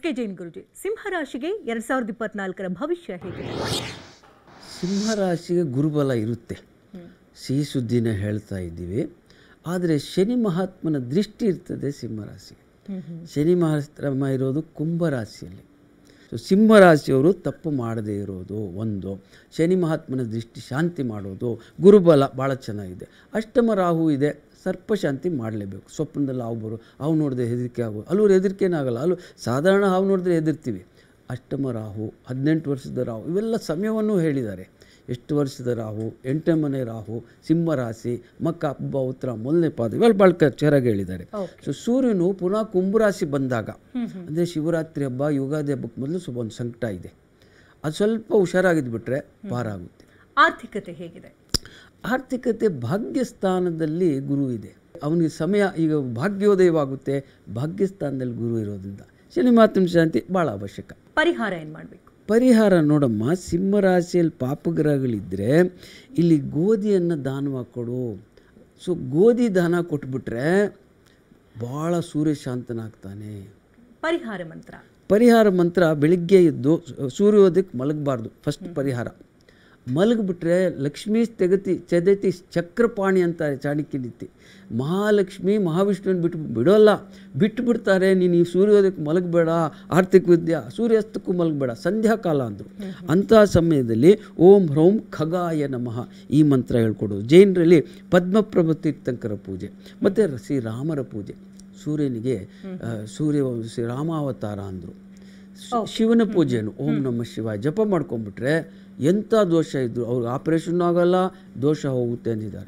S K Jain ಗುರುಜಿ, ಸಿಂಹರಾಶಿಗೆ 2024ರ ಭವಿಷ್ಯ ಹೇಗಿದೆ? ಸಿಂಹರಾಶಿಗೆ ಗುರುಬಲ ಇರುತ್ತೆ, ಸಿಹಿ ಸುದ್ದಿನ ಹೇಳ್ತಾ ಇದ್ದೀವಿ. ಆದರೆ ಶನಿ ಮಹಾತ್ಮನ ದೃಷ್ಟಿ ಇರ್ತದೆ ಸಿಂಹರಾಶಿಗೆ. ಶನಿ ಮಹಾತ್ಮ ಇರೋದು ಕುಂಭರಾಶಿಯಲ್ಲಿ. ಸೊ ಸಿಂಹರಾಶಿಯವರು ತಪ್ಪು ಮಾಡದೇ ಇರೋದು ಒಂದು, ಶನಿ ಮಹಾತ್ಮನ ದೃಷ್ಟಿ ಶಾಂತಿ ಮಾಡೋದು, ಗುರುಬಲ ಭಾಳ ಚೆನ್ನಾಗಿದೆ. ಅಷ್ಟಮ ರಾಹು ಇದೆ, ಸರ್ಪಶಾಂತಿ ಮಾಡಲೇಬೇಕು. ಸ್ವಪ್ನದಲ್ಲಿ ಹಾವು ಬರೋ, ಹಾವು ನೋಡಿದ್ರೆ ಹೆದರಿಕೆ ಆಗೋದು, ಅಲ್ಲೂ ಹೆದರಿಕೆನಾಗಲ್ಲ, ಅಲ್ಲೂ ಸಾಧಾರಣ ಹಾವು ನೋಡಿದ್ರೆ ಹೆದರ್ತೀವಿ. ಅಷ್ಟಮ ರಾಹು, 18 ವರ್ಷದ ರಾಹು, ಇವೆಲ್ಲ ಸಮಯವನ್ನು ಹೇಳಿದ್ದಾರೆ. ಎಷ್ಟು ವರ್ಷದ ರಾಹು, 8ನೇ ಮನೆ ರಾಹು, ಸಿಂಹರಾಶಿ, ಮಕ್ಕ, ಹಬ್ಬ, ಉತ್ತರ, 1ನೇ ಪಾದ, ಇವೆಲ್ಲ ಭಾಳ ಚೆನ್ನಾಗಿ ಹೇಳಿದ್ದಾರೆ. ಸೊ ಸೂರ್ಯನು ಪುನಃ ಕುಂಭರಾಶಿ ಬಂದಾಗ, ಅಂದರೆ ಶಿವರಾತ್ರಿ ಹಬ್ಬ, ಯುಗಾದಿ ಹಬ್ಬಕ್ಕೆ ಮೊದಲು ಸ್ವಲ್ಪ ಒಂದು ಸಂಕಟ ಇದೆ, ಅದು ಸ್ವಲ್ಪ ಹುಷಾರಾಗಿದ್ಬಿಟ್ರೆ ಪಾರಾಗುತ್ತೆ. ಆರ್ಥಿಕತೆ ಹೇಗಿದೆ? ಆರ್ಥಿಕತೆ ಭಾಗ್ಯಸ್ಥಾನದಲ್ಲಿ ಗುರು ಇದೆ, ಅವನಿಗೆ ಸಮಯ ಈಗ ಭಾಗ್ಯೋದಯವಾಗುತ್ತೆ. ಭಾಗ್ಯಸ್ಥಾನದಲ್ಲಿ ಗುರು ಇರೋದ್ರಿಂದ ಶನಿ ಮಹಾತ್ಮನ ಶಾಂತಿ ಭಾಳ ಅವಶ್ಯಕ. ಪರಿಹಾರ ಏನು ಮಾಡಬೇಕು? ಪರಿಹಾರ ನೋಡಮ್ಮ, ಸಿಂಹರಾಶಿಯಲ್ಲಿ ಪಾಪಗ್ರಹಗಳಿದ್ದರೆ ಇಲ್ಲಿ ಗೋಧಿಯನ್ನು ದಾನವಾಗಿ ಕೊಡು. ಸೊ ಗೋಧಿ ದಾನ ಕೊಟ್ಬಿಟ್ರೆ ಭಾಳ ಸೂರ್ಯ ಶಾಂತನಾಗ್ತಾನೆ. ಪರಿಹಾರ ಮಂತ್ರ ಬೆಳಿಗ್ಗೆ ಎದ್ದು ಸೂರ್ಯೋದಯಕ್ಕೆ ಮಲಗಬಾರ್ದು. ಫಸ್ಟ್ ಪರಿಹಾರ ಮಲಗಿಬಿಟ್ರೆ ಲಕ್ಷ್ಮೀ ಚದತಿ ಚಕ್ರಪಾಣಿ ಅಂತಾರೆ ಚಾಣಕ್ಯ ನೀತಿ. ಮಹಾಲಕ್ಷ್ಮಿ ಮಹಾವಿಷ್ಣುವನ್ನು ಬಿಡೋಲ್ಲ, ಬಿಟ್ಟುಬಿಡ್ತಾರೆ. ನೀನು ಈ ಸೂರ್ಯೋದಯಕ್ಕೆ ಮಲಗಬೇಡ, ಆರ್ಥಿಕ ವಿದ್ಯೆ ಸೂರ್ಯಾಸ್ತಕ್ಕೂ ಮಲಗಬೇಡ, ಸಂಧ್ಯಾಕಾಲ ಅಂದರು. ಅಂತಹ ಸಮಯದಲ್ಲಿ ಓಂ ಹ್ರೌಂ ಖಗಾಯ ನಮಃ ಈ ಮಂತ್ರ ಹೇಳ್ಕೊಡೋದು. ಜೈನರಲ್ಲಿ ಪದ್ಮಪ್ರಭ ತೀರ್ಥಂಕರ ಪೂಜೆ ಮತ್ತು ಶ್ರೀರಾಮರ ಪೂಜೆ. ಸೂರ್ಯನಿಗೆ ಶ್ರೀರಾಮಾವತಾರ ಅಂದರು. ಶಿವನ ಪೂಜೆಯನ್ನು ಓಂ ನಮಃ ಶಿವಾಯ ಜಪ ಮಾಡ್ಕೊಂಡ್ಬಿಟ್ರೆ ಎಂಥ ದೋಷ ಇದ್ದರು ಅವ್ರಿಗೆ ಆಪರೇಷನ್ ಆಗಲ್ಲ, ದೋಷ ಹೋಗುತ್ತೆ ಅಂದಿದ್ದಾರೆ.